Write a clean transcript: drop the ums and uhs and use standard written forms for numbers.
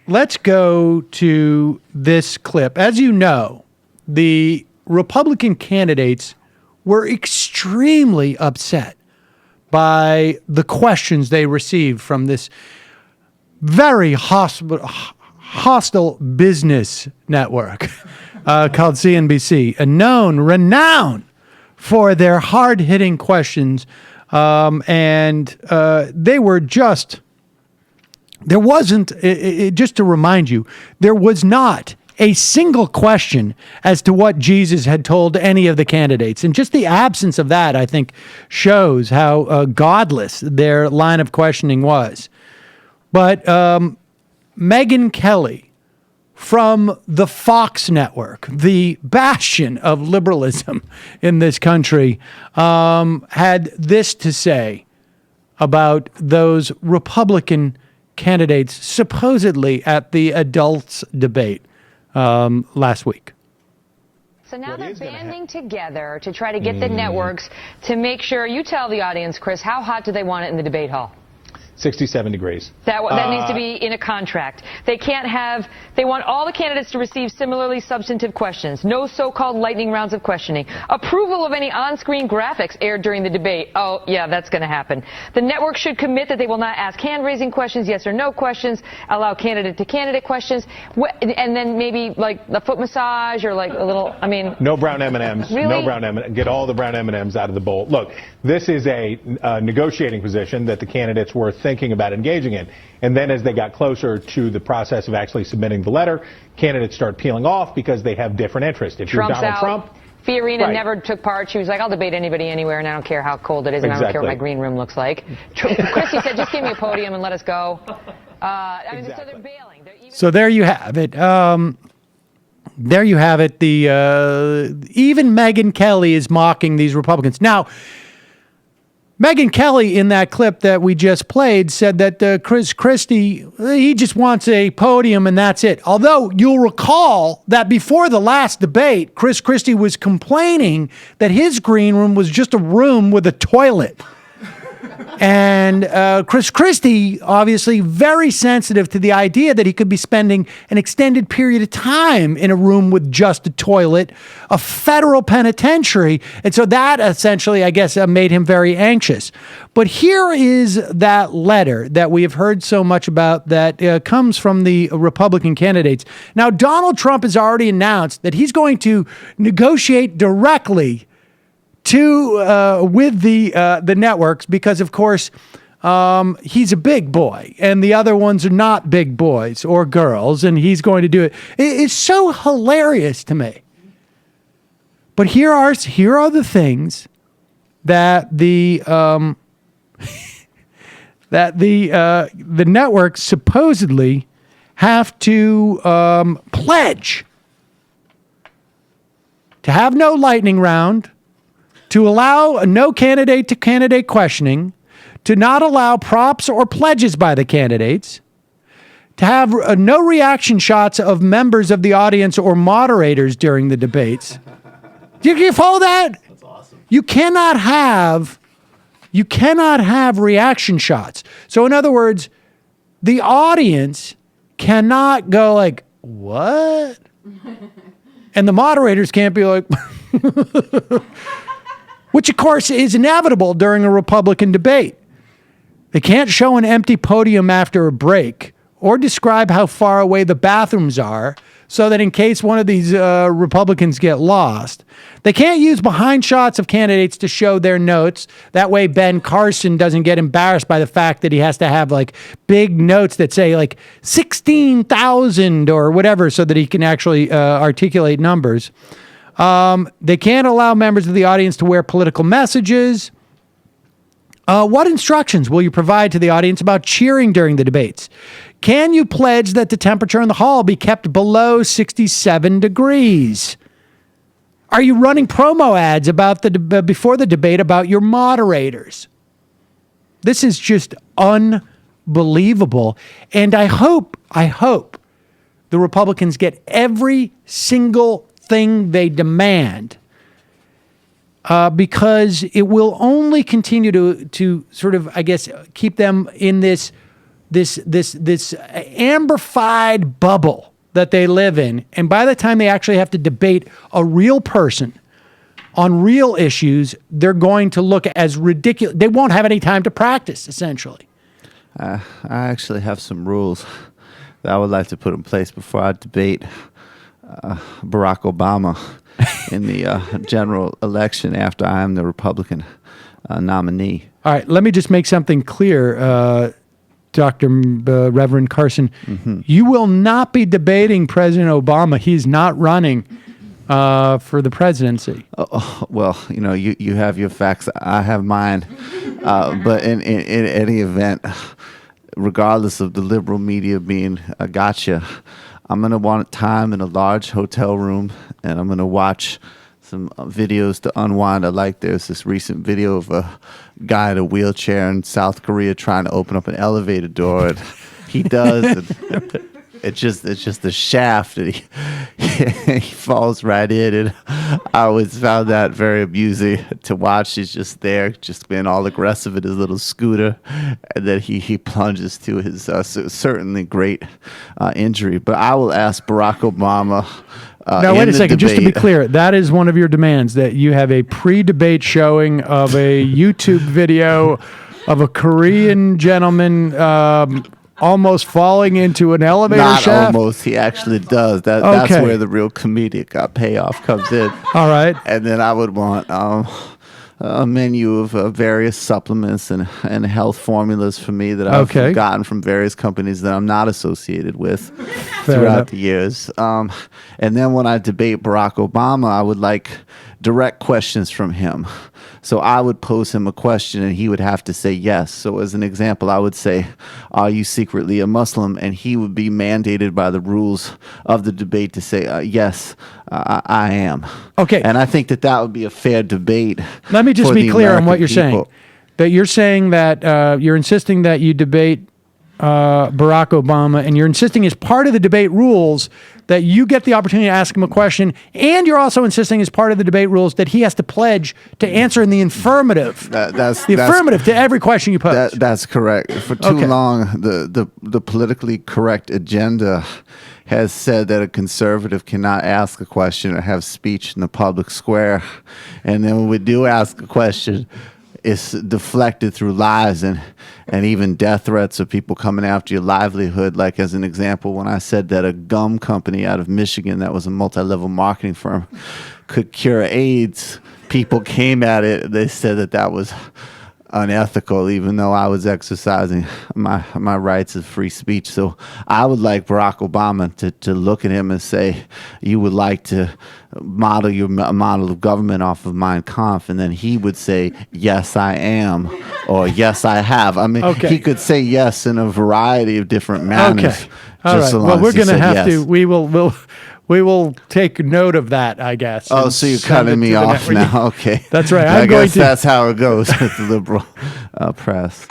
let's go to this clip. As you know, the Republican candidates were extremely upset by the questions they received from this very hostile business network called CNBC, renowned for their hard-hitting questions. They were just, there wasn't, just to remind you, there was not a single question as to what Jesus had told any of the candidates. And just the absence of that, I think, shows how godless their line of questioning was. But Megyn Kelly from the Fox network, the bastion of liberalism in this country, had this to say about those Republican candidates supposedly at the adults debate last week. So now they're banding together to try to get the networks to make sure, you tell the audience, Chris, how hot do they want it in the debate hall? 67 degrees. That needs to be in a contract. They want all the candidates to receive similarly substantive questions. No so-called lightning rounds of questioning. Approval of any on-screen graphics aired during the debate. Oh, yeah, that's going to happen. The network should commit that they will not ask hand-raising questions, yes or no questions, allow candidate-to-candidate questions, and then maybe like a foot massage or like a little, No brown M&Ms. Really? No brown M&Ms. Get all the brown M&Ms out of the bowl. Look, this is a negotiating position that the candidates were thinking about engaging in. And then as they got closer to the process of actually submitting the letter, candidates start peeling off because they have different interests. If you're Donald Trump... Fiorina never took part. She was like, I'll debate anybody anywhere, and I don't care how cold it is, and I don't care what my green room looks like. Christie said, just give me a podium and let us go. So they're bailing. So there you have it. There you have it. Even Megyn Kelly is mocking these Republicans. Now, Megyn Kelly, in that clip that we just played, said that Chris Christie, he just wants a podium and that's it. Although you'll recall that before the last debate, Chris Christie was complaining that his green room was just a room with a toilet. And Chris Christie, obviously very sensitive to the idea that he could be spending an extended period of time in a room with just a toilet, a federal penitentiary. And so that essentially, I guess, made him very anxious. But here is that letter that we have heard so much about that comes from the Republican candidates. Now, Donald Trump has already announced that he's going to negotiate directly with the networks because, of course, he's a big boy and the other ones are not big boys or girls, and he's going to do it. It's so hilarious to me. But here are the things that the networks supposedly have to pledge: to have no lightning round, to allow no candidate-to-candidate questioning, to not allow props or pledges by the candidates, to have no reaction shots of members of the audience or moderators during the debates. Do you follow that? That's awesome. You cannot have reaction shots. So in other words, the audience cannot go like, what? And the moderators can't be like... Which, of course, is inevitable during a Republican debate. They can't show an empty podium after a break or describe how far away the bathrooms are so that in case one of these Republicans get lost. They can't use behind shots of candidates to show their notes. That way Ben Carson doesn't get embarrassed by the fact that he has to have like big notes that say like 16,000 or whatever so that he can actually articulate numbers. They can't allow members of the audience to wear political messages. What instructions will you provide to the audience about cheering during the debates? Can you pledge that the temperature in the hall be kept below 67 degrees? Are you running promo ads about before the debate about your moderators? This is just unbelievable. And I hope the Republicans get every single thing they demand, because it will only continue to sort of, I guess, keep them in this amplified bubble that they live in. And by the time they actually have to debate a real person on real issues, they're going to look as ridiculous. They won't have any time to practice, essentially. I actually have some rules that I would like to put in place before I debate Barack Obama in the general election after I am the Republican nominee. All right, let me just make something clear, Dr. Reverend Carson. You will not be debating President Obama. He's not running for the presidency. Well, you have your facts. I have mine. But in any event, regardless of the liberal media being a gotcha, I'm going to want time in a large hotel room, and I'm going to watch some videos to unwind. There's this recent video of a guy in a wheelchair in South Korea trying to open up an elevator door, and he does, and it's just the shaft, and he falls right in, and I always found that very amusing to watch. He's just there, just being all aggressive in his little scooter, and then he plunges to his certainly great injury. But I will ask Barack Obama. Now, wait a second. Just to be clear, that is one of your demands, that you have a pre-debate showing of a YouTube video of a Korean gentleman almost falling into an elevator shaft? Not almost. He actually does. That's where the real comedic payoff comes in. All right. And then I would want a menu of various supplements and health formulas for me that I've gotten from various companies that I'm not associated with throughout the years. And then when I debate Barack Obama, I would like direct questions from him. So I would pose him a question and he would have to say yes. So as an example, I would say, are you secretly a Muslim? And he would be mandated by the rules of the debate to say, yes, I am. Okay. And I think that would be a fair debate. Let me just be clear on what you're saying. That you're saying that you're insisting that you debate Barack Obama, and you're insisting as part of the debate rules that you get the opportunity to ask him a question, and you're also insisting as part of the debate rules that he has to pledge to answer in the affirmative. That's affirmative to every question you pose. That's correct. For too long, the politically correct agenda has said that a conservative cannot ask a question or have speech in the public square, and then when we do ask a question, it's deflected through lies and even death threats of people coming after your livelihood. Like, as an example, when I said that a gum company out of Michigan that was a multi-level marketing firm could cure AIDS, people came at it. They said that was unethical, even though I was exercising my rights of free speech. So I would like Barack Obama to look at him and say, you would like to model your model of government off of Mein Kampf, and then he would say, yes, I am, or yes, I have. I mean, he could say yes in a variety of different manners. Okay. All right. Well, we're going to have to, we will take note of that, I guess. Oh, so you're cutting me off now. Okay. That's right. I guess that's how it goes with the liberal press.